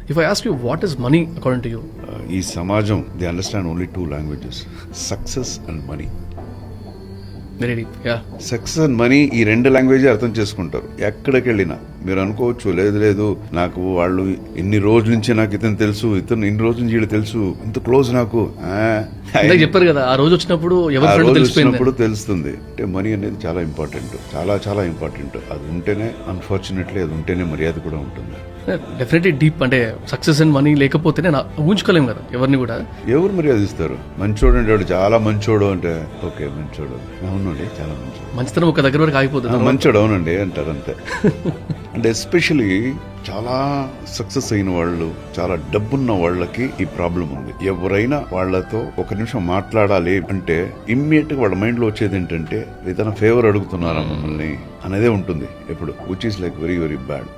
If I ask you what is money according to you? ఈ సమాజం they understand only 2 languages, success and money. Very deep. Yeah. Success and money ఈ 2 language అర్థం చేసుకుంటారు ఎక్కడికి వెళ్ళినా. మీరు అనుకోవచ్చు లేదు నాకు వాళ్ళు ఇన్ని రోజుల నుంచి నాకు ఇతను తెలుసు, ఇతను ఇన్ని రోజుల నుంచి వీళ్ళు తెలుసు, ఇంత క్లోజ్ నాకు. ఇందాక చెప్పారు కదా, ఆ రోజు వచ్చినప్పుడు ఎవరి ఫ్రెండ్ తెలిసిపోయింది. తెలుస్తుంది. అంటే మనీ అనేది చాలా ఇంపార్టెంట్, చాలా చాలా ఇంపార్టెంట్. అది ఉంటేనే, అన్ఫార్చునేట్లీ అది ఉంటేనే మర్యాద కూడా ఉంటుంది. Definitely deep. అంటే సక్సెస్ అండ్ మనీ లేకపోతేనే ఊహించుకోలేము కదా ఎవరిని కూడా. ఎవరు మర్యాద ఇస్తారు? మంచోడు అంటే వాడు చాలా మంచోడు అంటే ఓకే మంచోడు, అవునండి చాలా మంచోడు, మంచితనం ఒక దగ్గర వరకు ఆగిపోతుంది. మంచోడు అవునండి అంటారు అంతే. అంటే ఎస్పెషలీ చాలా సక్సెస్ అయిన వాళ్ళు, చాలా డబ్బున్న వాళ్ళకి ఈ ప్రాబ్లం ఉంది. ఎవరైనా వాళ్ళతో ఒక నిమిషం మాట్లాడాలి అంటే ఇమ్మీడియట్ గా వాళ్ళ మైండ్ లో వచ్చేది ఏంటంటే ఏదైనా ఫేవర్ అడుగుతున్నారా మమ్మల్ని అనేదే ఉంటుంది ఎప్పుడు, which is like very very bad.